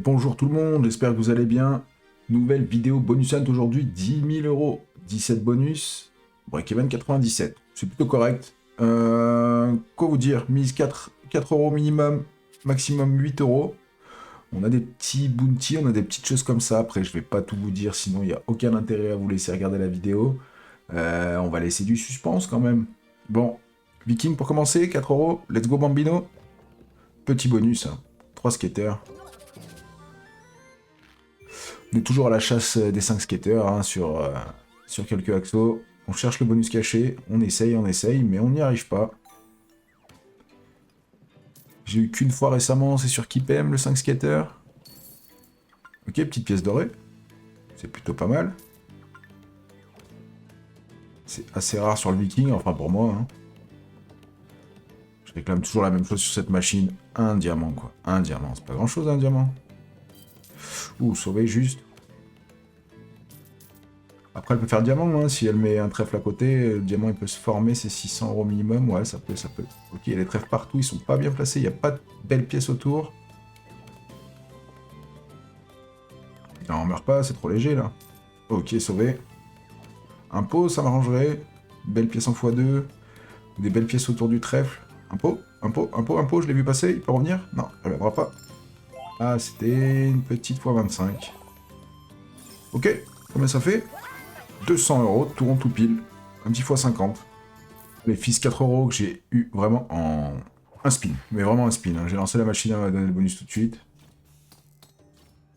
bonjour tout le monde, j'espère que vous allez bien. Nouvelle vidéo bonus hunt aujourd'hui, 10 000 euros, 17 bonus, break-even 97, c'est plutôt correct. Quoi vous dire, mise 4 euros minimum, maximum 8 euros. On a des petits bounties, on a des petites choses comme ça, après je vais pas tout vous dire, sinon il n'y a aucun intérêt à vous laisser regarder la vidéo. On va laisser du suspense quand même. Bon, Viking pour commencer, 4 euros, let's go Bambino. Petit bonus, hein. 3 skaters. On est toujours à la chasse des 5 skaters hein, sur quelques axos. On cherche le bonus caché, on essaye, mais on n'y arrive pas. J'ai eu qu'une fois récemment, c'est sur Kipem, le 5 skater. Ok, petite pièce dorée. C'est plutôt pas mal. C'est assez rare sur le Viking, enfin pour moi. Hein. Je réclame toujours la même chose sur cette machine. Un diamant, quoi. Un diamant, c'est pas grand chose, un diamant. Ouh, sauver juste. Après, elle peut faire diamant, hein. Si elle met un trèfle à côté, le diamant il peut se former, c'est 600 euros minimum. Ouais, ça peut. Ok, il y a des trèfles partout, ils sont pas bien placés, il n'y a pas de belles pièces autour. Non, on meurt pas, c'est trop léger là. Ok, sauvé. Un pot, ça m'arrangerait. Belle pièce en x2. Des belles pièces autour du trèfle. Un pot, je l'ai vu passer, il peut revenir? Non, elle reviendra pas. Ah, c'était une petite x25. Ok, combien ça fait? 200 euros, tout rond, tout pile. Un petit x50. Les fils 4 euros que j'ai eu vraiment en un spin. Mais vraiment un spin. Hein. J'ai lancé la machine à donner le bonus tout de suite.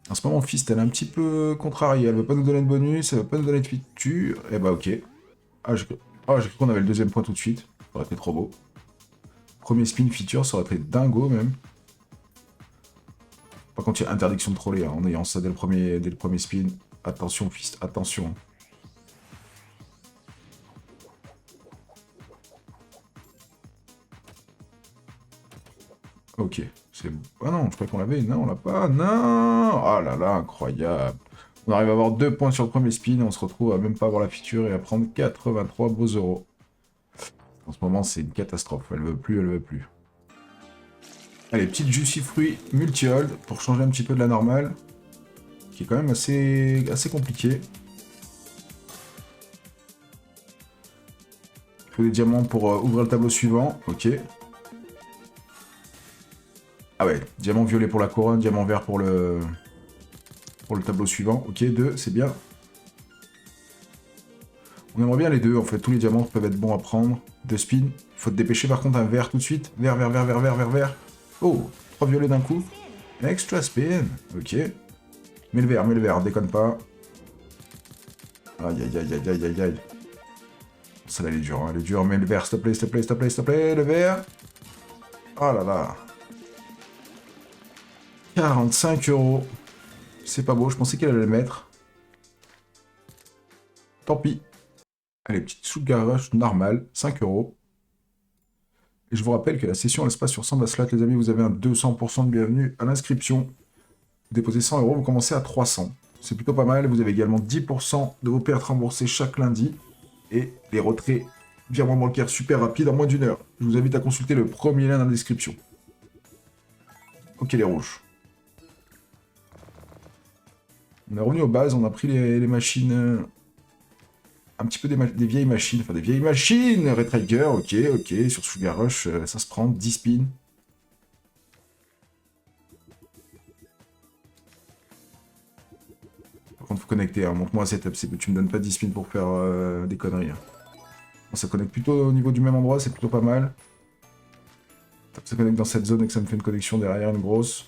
En ce moment, Fist, elle est un petit peu contrariée. Elle veut pas nous donner de bonus, elle veut pas nous donner de feature. Eh bah, ok. Ah, j'ai cru qu'on avait le deuxième point tout de suite. Ça aurait été trop beau. Premier spin feature, ça aurait été dingo même. Par contre, il y a interdiction de troller hein, en ayant ça dès le premier spin. Attention, Fist, attention. Ok, c'est bon. Ah non, je croyais qu'on l'avait. Non, on l'a pas. Non. Ah là là, incroyable. On arrive à avoir 2 points sur le premier spin, on se retrouve à même pas avoir la feature et à prendre 83 beaux euros. En ce moment, c'est une catastrophe. Elle veut plus, elle veut plus. Allez, petite Juicy Fruit multi-hold pour changer un petit peu de la normale. Qui est quand même assez compliqué. Il faut des diamants pour ouvrir le tableau suivant. Ok. Ah ouais, diamant violet pour la couronne, diamant vert pour le tableau suivant. Ok, 2, c'est bien. On aimerait bien les deux, en fait. Tous les diamants peuvent être bons à prendre. 2 spins. Faut te dépêcher, par contre, un vert tout de suite. Vert, vert, vert, vert, vert, vert, vert. Oh, 3 violets d'un coup. Extra spin. Ok. Mets le vert, déconne pas. Aïe, aïe, aïe, aïe, aïe, aïe, aïe. Celle-là, elle est dure, hein. Elle est dure. Mets le vert, s'il te plaît, s'il te plaît, s'il te plaît, s'il te plaît. Le vert. Oh là là. 45 euros. C'est pas beau, je pensais qu'elle allait le mettre. Tant pis. Allez, petite Sugar Rush normale, 5 euros. Et je vous rappelle que la session elle se passe sur Samba Slot, les amis, vous avez un 200% de bienvenue à l'inscription. Vous déposez 100 euros, vous commencez à 300. C'est plutôt pas mal, vous avez également 10% de vos pertes remboursées chaque lundi. Et les retraits virement bancaire super rapides en moins d'1 heure. Je vous invite à consulter le premier lien dans la description. Ok, les rouges. On est revenu aux bases, on a pris les machines... un petit peu des vieilles machines, enfin des vieilles machines, Red Trigger, ok, sur Sugar Rush, ça se prend 10 spins. Par contre, faut connecter, hein. Montre-moi un setup, tu me donnes pas 10 spins pour faire des conneries. Hein. Bon, ça connecte plutôt au niveau du même endroit, c'est plutôt pas mal. Ça connecte dans cette zone et que ça me fait une connexion derrière, une grosse.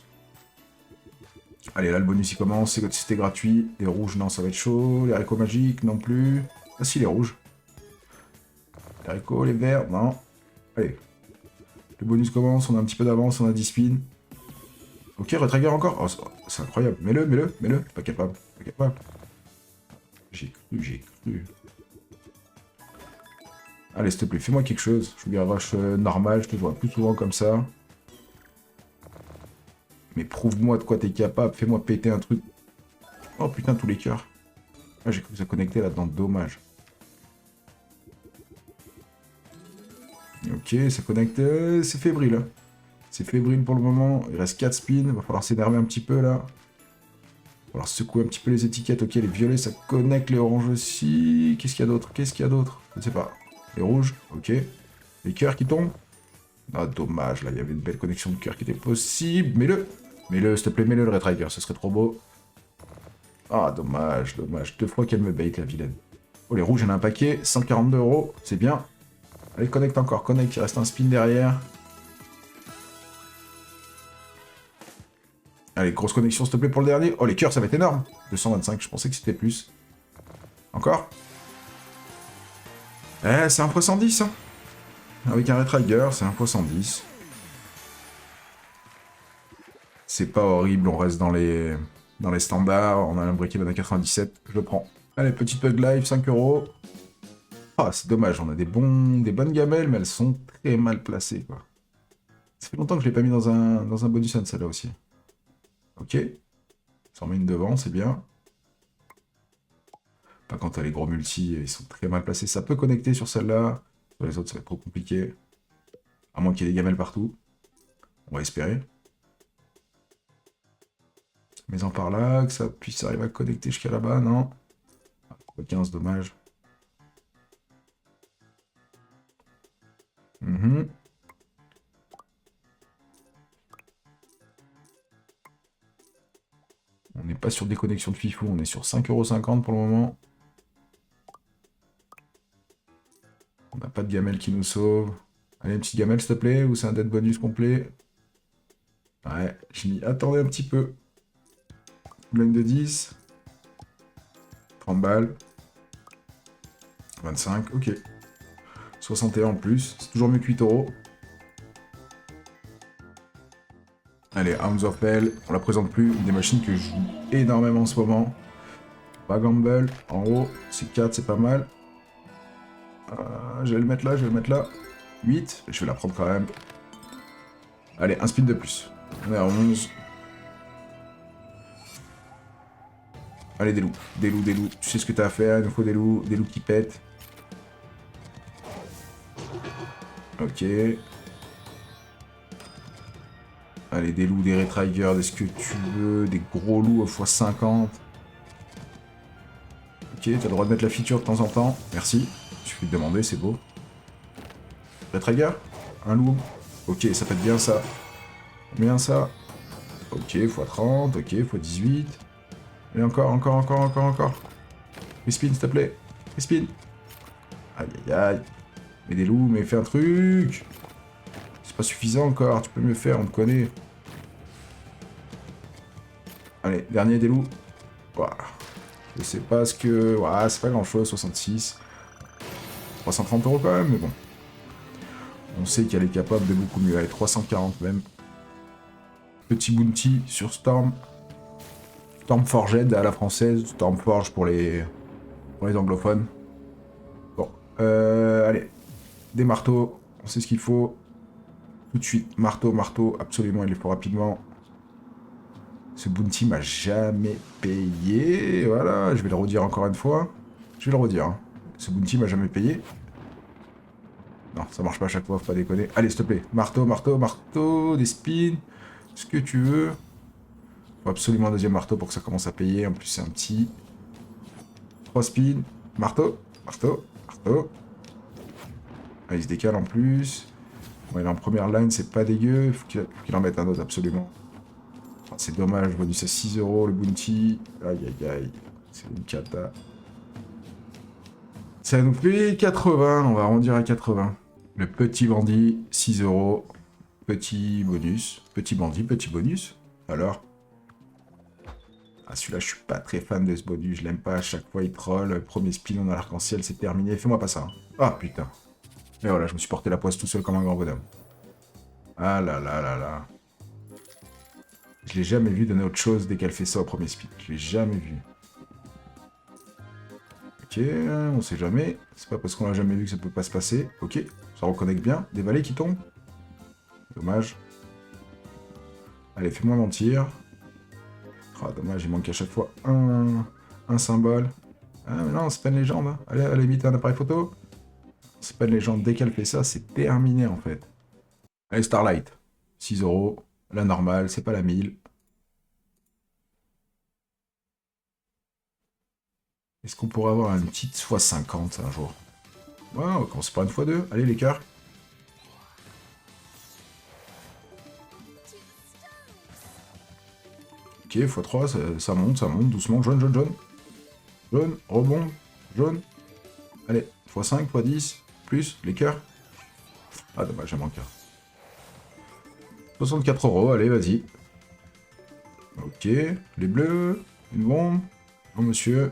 Allez, là, le bonus il commence, c'était gratuit. Les rouges, non, ça va être chaud. Les haricots magiques, non plus. Ah si, les rouges. Les haricots, les verts, non. Allez. Le bonus commence, on a un petit peu d'avance, on a 10 spins. Ok, retrigger encore. Oh, c'est incroyable. Mets-le. Pas capable. J'ai cru. Allez, s'il te plaît, fais-moi quelque chose. Je Sugar Rush normal, je te vois plus souvent comme ça. Mais prouve-moi de quoi t'es capable, fais-moi péter un truc. Oh putain, tous les cœurs. Ah, j'ai cru que ça connectait là-dedans, dommage. Ok, ça connecte, c'est fébrile. Hein. C'est fébrile pour le moment, il reste 4 spins, va falloir s'énerver un petit peu là. va falloir secouer un petit peu les étiquettes. Ok, les violets, ça connecte, les oranges aussi. Qu'est-ce qu'il y a d'autre? Qu'est-ce qu'il y a d'autre? Je ne sais pas. Les rouges, ok. Les cœurs qui tombent. Ah, dommage, là, il y avait une belle connexion de cœur qui était possible. Mets-le. Mets-le, s'il te plaît, mets-le, le Red Rider, ce serait trop beau. Ah, dommage, dommage. 2 fois qu'elle me bait, la vilaine. Oh, les rouges, il y en a un paquet. 142 €, c'est bien. Allez, connecte encore, connecte, il reste un spin derrière. Allez, grosse connexion, s'il te plaît, pour le dernier. Oh, les cœurs, ça va être énorme. 225, je pensais que c'était plus. Encore. Eh, c'est 1 x 110, hein. Avec un Red Rider, c'est 1 x 110. C'est pas horrible, on reste dans les standards. On a un break-even à 97, je le prends. Allez, petite Pug Life, 5 €. Ah, c'est dommage, on a des bonnes gamelles, mais elles sont très mal placées, quoi. Ça fait longtemps que je l'ai pas mis dans un bonus un, celle-là aussi. Ok. Ça en met une devant, c'est bien. Pas quand t'as les gros multi, ils sont très mal placés. Ça peut connecter sur celle-là. Sur les autres, ça va être trop compliqué. À moins qu'il y ait des gamelles partout. On va espérer. Mais en par là, que ça puisse arriver à connecter jusqu'à là-bas, non. 15, dommage. Mhm. On n'est pas sur des connexions de fifou, on est sur 5,50 € pour le moment. On n'a pas de gamelle qui nous sauve. Allez, une petite gamelle, s'il te plaît, ou c'est un dead bonus complet? Ouais, je m'y attendais un petit peu. Blind de 10. 30 balles. 25, ok. 61 en plus, c'est toujours mieux que 8 €. Allez, Hounds of Hell, on la présente plus, une des machines que je joue énormément en ce moment. Pas Gamble, en haut, c'est 4, c'est pas mal. Je vais le mettre là, je vais le mettre là. 8, je vais la prendre quand même. Allez, un spin de plus. On est à 11. Allez, des loups, des loups, des loups. Tu sais ce que t'as à faire, il nous faut des loups qui pètent. Ok. Allez, des loups, des Retrigers, des ce que tu veux, des gros loups x50. Ok, t'as le droit de mettre la feature de temps en temps. Merci. Il suffit de demander, c'est beau. Retrigger? Un loup? Ok, ça peut être bien ça. Combien ça? Ok, x30, ok, x18. Et encore. Respin, s'il te plaît. Respin. Aïe, aïe, aïe. Mais des loups, mais fais un truc. C'est pas suffisant encore, tu peux mieux faire, on te connaît. Allez, dernier des loups. Ouah. Je sais pas ce que... Ouah, c'est pas grand chose, 66. 330 € quand même, mais bon. On sait qu'elle est capable de beaucoup mieux. Allez, 340 même. Petit bounty sur Storm. Stormforged à la française. Stormforge pour les anglophones. Bon. Allez. Des marteaux. On sait ce qu'il faut. Tout de suite. Marteau, marteau. Absolument, il les faut rapidement. Ce bounty m'a jamais payé. Voilà, je vais le redire encore une fois. Je vais le redire. Hein. Ce bounty m'a jamais payé. Non, ça marche pas à chaque fois, faut pas déconner. Allez, s'il te plaît. Marteau, marteau, marteau, des spins. Ce que tu veux. Faut absolument un deuxième marteau pour que ça commence à payer. En plus, c'est un petit. 3 spins. Marteau, marteau, marteau. Ah, il se décale en plus. Bon, il est en première line, c'est pas dégueu. Faut qu'il en mette un autre, absolument. Oh, c'est dommage, bonus à 6 € le bounty. Aïe, aïe, aïe. C'est une cata. Ça nous fait 80, on va arrondir à 80. Le petit bandit, 6 €. Petit bonus. Petit bandit, petit bonus. Alors? Ah, celui-là, je suis pas très fan de ce bonus. Je l'aime pas. À chaque fois, il troll. Premier spin, on a l'arc-en-ciel, c'est terminé. Fais-moi pas ça. Hein. Ah, putain. Et voilà, je me suis porté la poisse tout seul comme un grand bonhomme. Ah là là là là. Je l'ai jamais vu donner autre chose dès qu'elle fait ça au premier spin. Je l'ai jamais vu. Ok, on sait jamais. C'est pas parce qu'on l'a jamais vu que ça peut pas se passer. Ok, ça reconnecte bien. Des valets qui tombent. Dommage. Allez, fais-moi mentir. Ah, dommage, il manque à chaque fois un symbole. Ah, mais non, c'est pas une légende. Hein. Allez, allez, vite, un appareil photo. C'est pas une légende. Dès qu'elle fait ça, c'est terminé, en fait. Allez, Starlight. 6 €. La normale, c'est pas la 1000. Est-ce qu'on pourrait avoir une petite x50 un jour? Ouais, on va commencer par une x2. Allez, les cœurs. Ok, x3, ça monte doucement. Jaune, jaune, jaune. Jaune, rebond, jaune. Allez, x5, x10, plus, les cœurs. Ah, dommage, j'ai manqué. 64 €, allez, vas-y. Ok, les bleus, une bombe. Non, monsieur.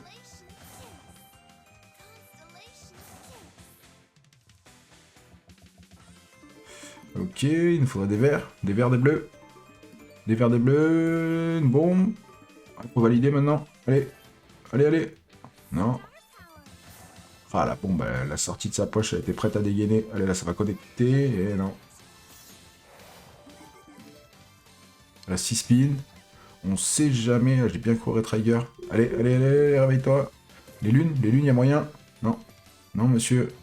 Ok, il nous faudrait des verts, des verts, des bleus. Des verts, des bleus, une bombe. Faut valider maintenant. Allez, allez, allez. Non. Ah, la bombe, la sortie de sa poche, elle était prête à dégainer. Allez, là, ça va connecter. Et non. La 6 spin. On sait jamais. J'ai bien couru Trigger. Allez, allez, allez, réveille-toi. Les lunes, il y a moyen. Non. Non, monsieur.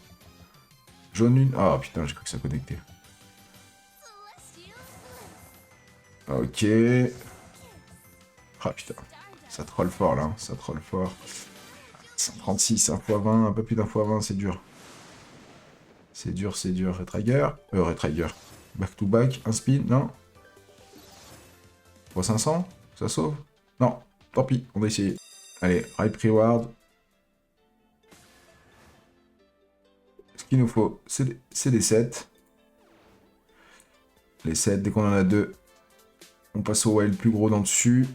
Jaune lune. Ah, putain, j'ai cru que ça connectait. Ok. Ah, putain. Ça troll fort, là. Ça troll fort. 136, 1 x 20, un peu plus d'un x 20, c'est dur. C'est dur, c'est dur. Retrigger. Retrigger. Back to back. Un spin, non. X 500. Ça sauve. Non. Tant pis, on va essayer. Allez, Ripe Reward. Ce qu'il nous faut, c'est des 7. Les 7, dès qu'on en a 2, on passe au wild plus gros d'en dessus.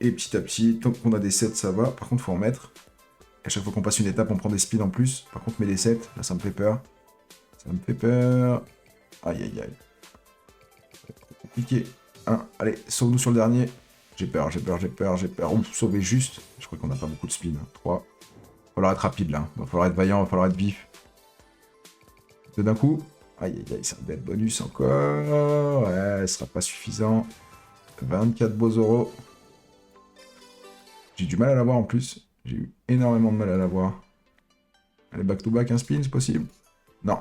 Et petit à petit, tant qu'on a des 7, ça va. Par contre, faut en mettre. À chaque fois qu'on passe une étape, on prend des speeds en plus. Par contre, met des 7. Là, ça me fait peur. Ça me fait peur. Aïe, aïe, aïe. Compliqué. 1. Allez, sauve-nous sur le dernier. J'ai peur, j'ai peur, j'ai peur, j'ai peur. Ouf, sauver juste. Je crois qu'on n'a pas beaucoup de spin. 3. Va falloir être rapide, là. Va falloir être vaillant, va falloir être vif. Deux d'un coup. Aïe, aïe, aïe, c'est un bête bonus encore. Ouais, ce sera pas suffisant. 24 beaux euros. J'ai du mal à l'avoir en plus. J'ai eu énormément de mal à l'avoir. Allez, back to back, un spin, c'est possible? Non.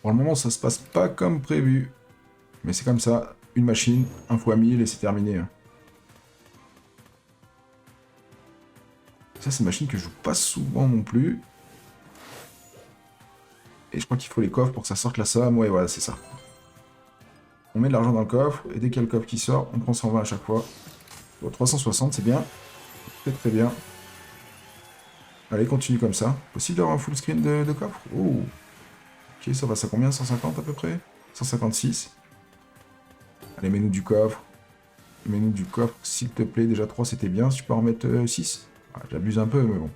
Pour le moment, ça se passe pas comme prévu. Mais c'est comme ça. Une machine, 1 x 1000 et c'est terminé. Ça, c'est une machine que je joue pas souvent non plus. Et je crois qu'il faut les coffres pour que ça sorte la somme. Ouais, voilà, c'est ça. On met de l'argent dans le coffre, et dès qu'il y a le coffre qui sort, on prend 120 à chaque fois. Bon, 360, c'est bien. Très très bien. Allez, continue comme ça. Possible d'avoir un full screen de coffre? Oh. Ok, ça va, ça combien? 150 à peu près? 156. Allez, mets-nous du coffre. Mets-nous du coffre, s'il te plaît. Déjà 3, c'était bien. Si tu peux en mettre 6. Ah, j'abuse un peu, mais bon.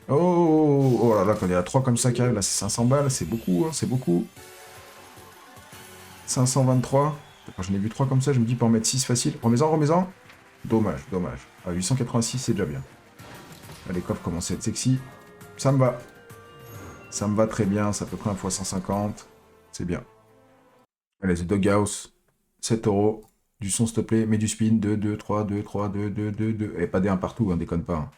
Oh, oh là là, quand il y a 3 comme ça qui arrivent, là, c'est 500 balles. C'est beaucoup, hein, c'est beaucoup. 523. Quand j'en ai vu 3 comme ça, je me dis, pour en mettre 6 facile. Remets-en, remets-en. Dommage, dommage. À 886, c'est déjà bien. Là, les coffres commencent à être sexy. Ça me va. Ça me va très bien. C'est à peu près 1 x 150. C'est bien. Allez, The Doghouse. 7 €. Du son, s'il te plaît. Mets du spin. 2, 2, 3, 2, 3, 2, 2, 2, 2. Et pas des 1 partout, hein, déconne pas. Hein.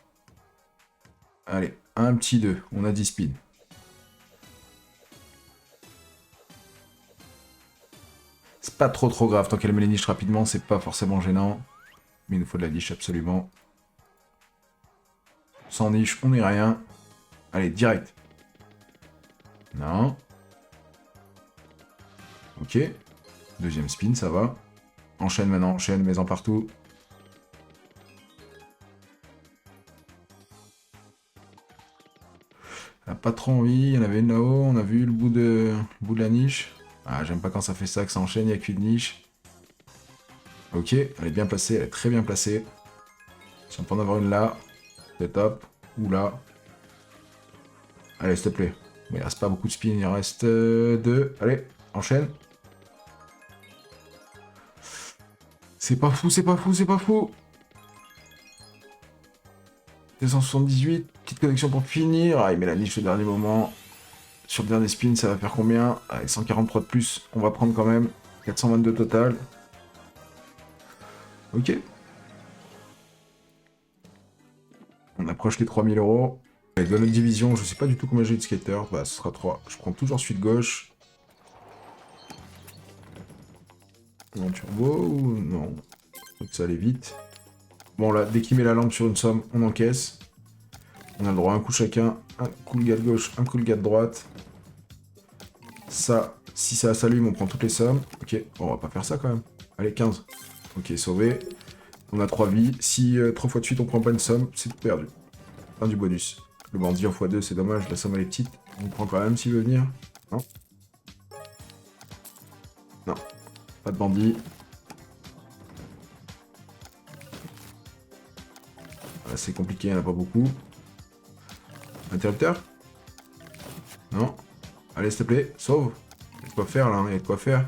Allez, un petit 2. On a 10 spins. C'est pas trop grave. Tant qu'elle met les niches rapidement, c'est pas forcément gênant. Mais il nous faut de la niche absolument. Sans niche, on n'est rien. Allez, direct. Non. Ok. Deuxième spin, ça va. Enchaîne maintenant, enchaîne, mets-en partout. Elle a pas trop envie, il y en avait une là-haut, on a vu le bout de la niche. Ah, j'aime pas quand ça fait ça, que ça enchaîne, il n'y a qu'une niche. Ok, elle est bien placée, elle est très bien placée. Si on peut en avoir une là, c'est top. Ou là. Allez, s'il te plaît. Mais il reste pas beaucoup de spin, il en reste 2. Allez, enchaîne. C'est pas fou, c'est pas fou, c'est pas fou. 278, petite connexion pour finir. Ah, il met la niche au dernier moment. Sur le dernier spin, ça va faire combien? Allez, 143 de plus, on va prendre quand même. 422 total. Ok. On approche les 3000 €. Et dans notre division, je sais pas du tout combien j'ai de skaters. Bah, ce sera 3. Je prends toujours celui de gauche. En turbo ou non? Faut que ça allait vite. Bon là, dès qu'il met la lampe sur une somme, on encaisse. On a le droit à un coup chacun. Un coup le gars de gauche, un coup le gars de droite. Ça, si ça s'allume, on prend toutes les sommes. Ok, bon, on va pas faire ça quand même. Allez, 15. Ok, sauvé. On a 3 vies. Si 3 fois de suite on prend pas une somme, c'est tout perdu. Fin du bonus. Le bandit en x2, c'est dommage, la somme elle est petite. On prend quand même s'il veut venir. Non. Non. Pas de bandit. Là, c'est compliqué, il n'y en a pas beaucoup. Interrupteur? Non. Allez, s'il te plaît, sauve. Il y a de quoi faire là, hein, il y a de quoi faire.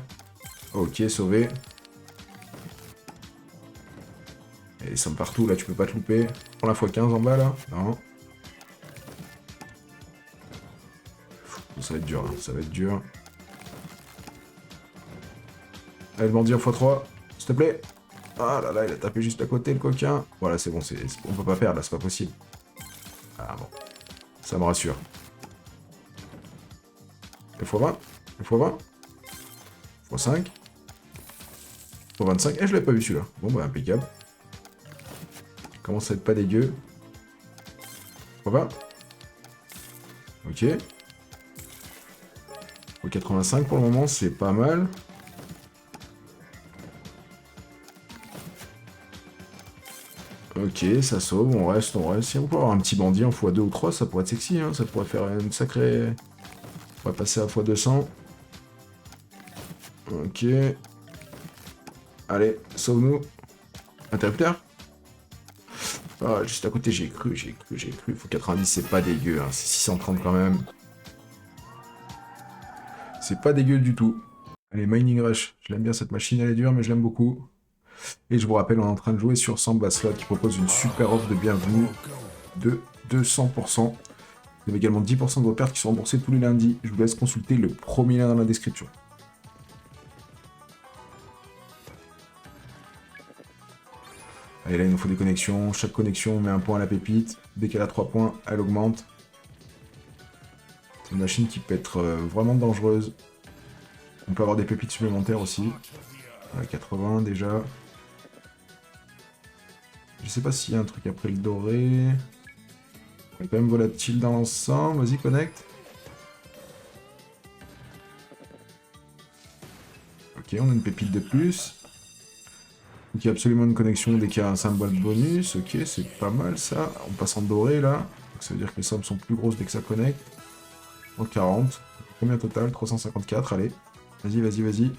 Ok, sauvé. Et ils sont partout là, tu peux pas te louper. Prends la x15 en bas là. Non. Ça va être dur, hein. Ça va être dur. Allez, le bandit en x3, s'il te plaît. Ah là là, il a tapé juste à côté le coquin. Voilà, c'est bon, on peut pas perdre là, c'est pas possible. Ah bon. Ça me rassure. Le x20, le x20, x5, x25. Eh, je l'avais pas vu celui-là. Bon, bah, impeccable. Commence à être pas dégueu. x20. Ok. x85 pour le moment, c'est pas mal. Ok, ça sauve, on reste, on reste. Si on peut avoir un petit bandit en x2 ou 3, ça pourrait être sexy, hein. Ça pourrait faire une sacrée... On va passer à x200. Ok. Allez, sauve-nous. Interrupteur. Ah, juste à côté, j'ai cru. Faut 90, c'est pas dégueu, hein. C'est 630 quand même. C'est pas dégueu du tout. Allez, Mining Rush. Je l'aime bien cette machine, elle est dure, mais je l'aime beaucoup. Et je vous rappelle, on est en train de jouer sur Samba Slot qui propose une super offre de bienvenue de 200%. Vous avez également 10% de vos pertes qui sont remboursées tous les lundis. Je vous laisse consulter le premier lien dans la description. Allez, là, il nous faut des connexions. Chaque connexion, on met un point à la pépite. Dès qu'elle a 3 points, elle augmente. C'est une machine qui peut être vraiment dangereuse. On peut avoir des pépites supplémentaires aussi. 80 déjà. Je sais pas s'il y a un truc après le doré. On est quand même volatile dans l'ensemble. Vas-y, connecte. Ok, on a une pépite de plus. Donc il y a absolument une connexion dès qu'il y a un symbole bonus. Ok, c'est pas mal ça. On passe en doré là. Donc, ça veut dire que les sommes sont plus grosses dès que ça connecte. En 40. Combien total? 354, allez. Vas-y, vas-y, vas-y.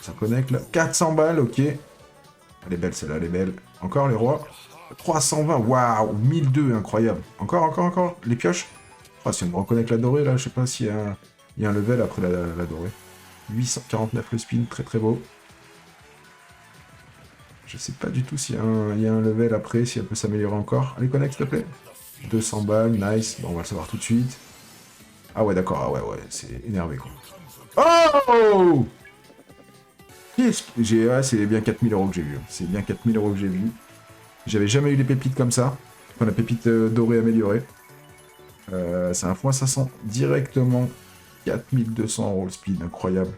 Ça connecte là. 400 balles, ok. Elle est belle celle-là, elle est belle. Encore les rois. 320, waouh, 1002, incroyable. Encore, encore, encore. Les pioches. Ah, si on me reconnecte la dorée là, je sais pas s'il y a un level après la dorée. 849 le spin, très très beau. Je sais pas du tout s'il y a un level après, si elle peut s'améliorer encore. Allez, connecte s'il te plaît. 200 balles, nice. Bon, on va le savoir tout de suite. Ah ouais, d'accord, ah ouais, c'est énervé quoi. Oh! Ouais, c'est bien 4000 € que j'ai vu. C'est bien 4000 € que j'ai vu. J'avais jamais eu les pépites comme ça. Enfin, la pépite dorée améliorée. C'est un x500 directement. 4200 € le speed, incroyable.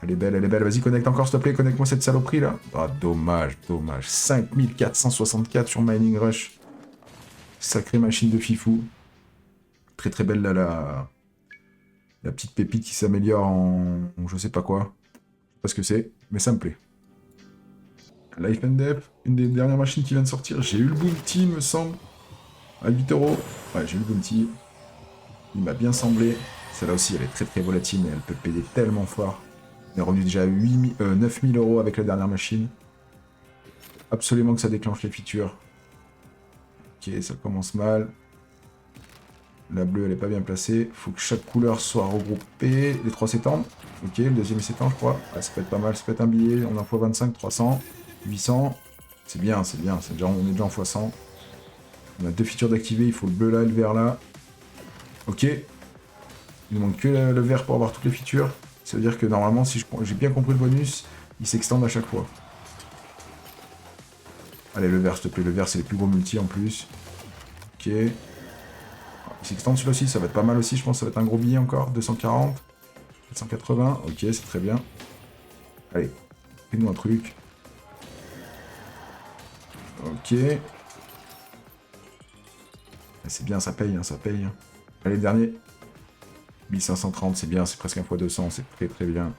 Elle est belle, elle est belle. Vas-y, connecte encore, s'il te plaît. Connecte-moi cette saloperie, là. Ah, dommage, dommage. 5464 sur Mining Rush. Sacrée machine de fifou. Très très belle, là, la petite pépite qui s'améliore en je sais pas quoi. Je sais pas ce que c'est, mais ça me plaît. Life and Death, une des dernières machines qui vient de sortir. J'ai eu le Bounty, me semble. À 8 €. Ouais, j'ai eu le Bounty. Il m'a bien semblé. Celle-là aussi, elle est très très volatile, mais elle peut payer tellement fort. On est revenu déjà à 9000 € avec la dernière machine. Absolument que ça déclenche les features. Ok, ça commence mal. La bleue, elle est pas bien placée. Faut que chaque couleur soit regroupée. Les 3 s'étendent. Ok, le deuxième il s'étend, je crois. Ouais, ça peut être pas mal. Ça peut être un billet. On est en x25, 300, 800. C'est bien, c'est bien. On est déjà en x100. On a 2 features d'activer. Il faut le bleu là et le vert là. Ok. Il nous manque que le vert pour avoir toutes les features. Ça veut dire que normalement, si j'ai bien compris le bonus, il s'extend à chaque fois. Allez, le vert, s'il te plaît. Le vert, c'est les plus gros multi en plus. Ok. Il s'extend celui-là aussi. Ça va être pas mal aussi, je pense. Ça va être un gros billet encore. 240. 480. Ok, c'est très bien. Allez. Fais-nous un truc. Ok. C'est bien, ça paye, hein, ça paye. Allez, dernier. 1530, c'est bien, c'est presque un x200, c'est très très bien.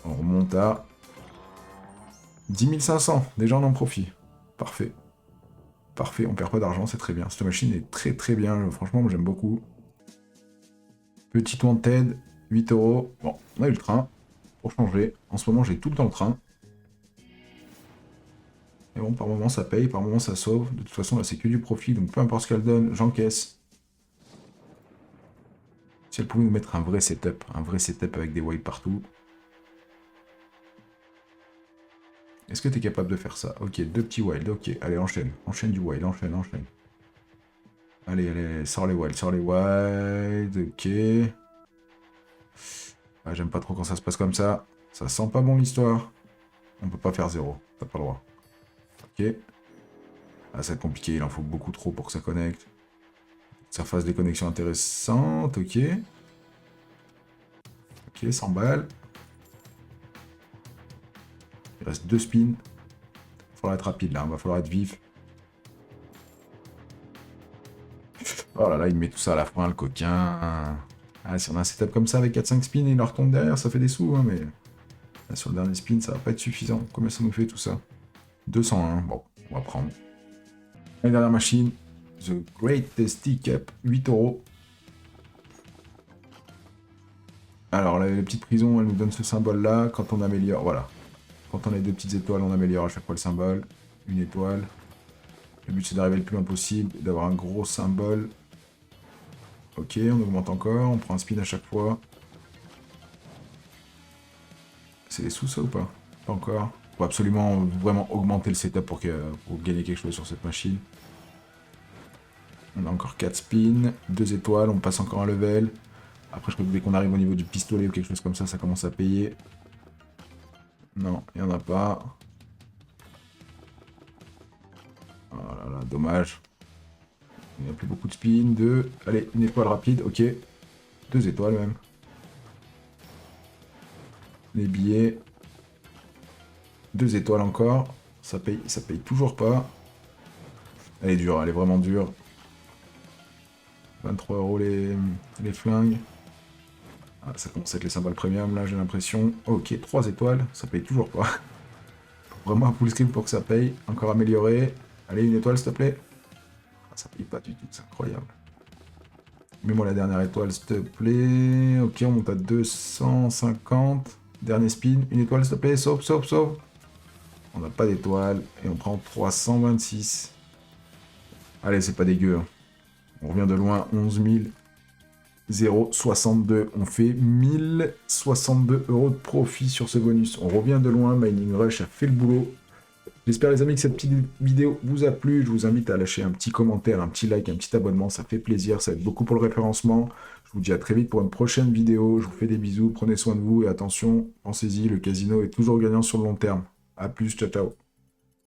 On remonte à 10 500, déjà on en profite. Parfait. Parfait, on perd pas d'argent, c'est très bien. Cette machine est très très bien, franchement, moi j'aime beaucoup. Petit wanted, 8 €. Bon, on a eu le train, pour changer. En ce moment, j'ai tout le temps le train. Et bon, par moment ça paye, par moment ça sauve. De toute façon, là c'est que du profit, donc peu importe ce qu'elle donne, j'encaisse. Si elle pouvait nous mettre un vrai setup avec des wilds partout. Est-ce que tu es capable de faire ça? Ok, 2 petits wilds, ok. Allez, enchaîne. Enchaîne du wild, enchaîne, enchaîne. Allez, allez, sors les wilds, ok. Ah, j'aime pas trop quand ça se passe comme ça. Ça sent pas bon l'histoire. On peut pas faire 0, t'as pas le droit. Ok. Ah, ça va être compliqué, il en faut beaucoup trop pour que ça connecte. Ça fasse des connexions intéressantes, ok. Ok, 100 balles. Il reste 2 spins. Il va falloir être rapide là, il va falloir être vif. Oh là là, il met tout ça à la fin, le coquin. Ah, si on a un setup comme ça avec 4-5 spins et il leur retombe derrière, ça fait des sous, hein, mais... Là, sur le dernier spin, ça va pas être suffisant. Combien ça nous fait tout ça? 201, bon, on va prendre. La dernière machine, The Great Tasty Cup, 8 €. Alors, la petite prison, elle nous donne ce symbole-là. Quand on améliore, voilà. Quand on a 2 petites étoiles, on améliore à chaque fois le symbole. Une étoile. Le but, c'est d'arriver le plus loin possible, d'avoir un gros symbole. Ok, on augmente encore, on prend un spin à chaque fois. C'est des sous, ça, ou pas? Pas encore. Faut absolument vraiment augmenter le setup pour gagner quelque chose sur cette machine. On a encore 4 spins, 2 étoiles, on passe encore un level. Après, je crois que dès qu'on arrive au niveau du pistolet ou quelque chose comme ça commence à payer. Non, il n'y en a pas. Oh là là, dommage. Il n'y a plus beaucoup de spins. 2. Allez, une étoile rapide, ok. 2 étoiles même. Les billets. 2 étoiles encore. Ça paye toujours pas. Elle est dure, elle est vraiment dure. 23 € les flingues. Ah, ça commence à être les symboles premium là, j'ai l'impression. Ok, 3 étoiles, ça paye toujours pas. Vraiment un full screen pour que ça paye. Encore amélioré. Allez, une étoile s'il te plaît. Ah, ça paye pas du tout, c'est incroyable. Mets-moi la dernière étoile s'il te plaît. Ok, on monte à 250. Dernier spin, une étoile s'il te plaît, sauve, sauve, sauve. On n'a pas d'étoile et on prend 326. Allez, c'est pas dégueu. Hein. On revient de loin, 11 062. On fait 1062 € de profit sur ce bonus. On revient de loin, Mining Rush a fait le boulot. J'espère les amis que cette petite vidéo vous a plu. Je vous invite à lâcher un petit commentaire, un petit like, un petit abonnement. Ça fait plaisir, ça aide beaucoup pour le référencement. Je vous dis à très vite pour une prochaine vidéo. Je vous fais des bisous, prenez soin de vous et attention, pensez-y, le casino est toujours gagnant sur le long terme. A plus, ciao ciao.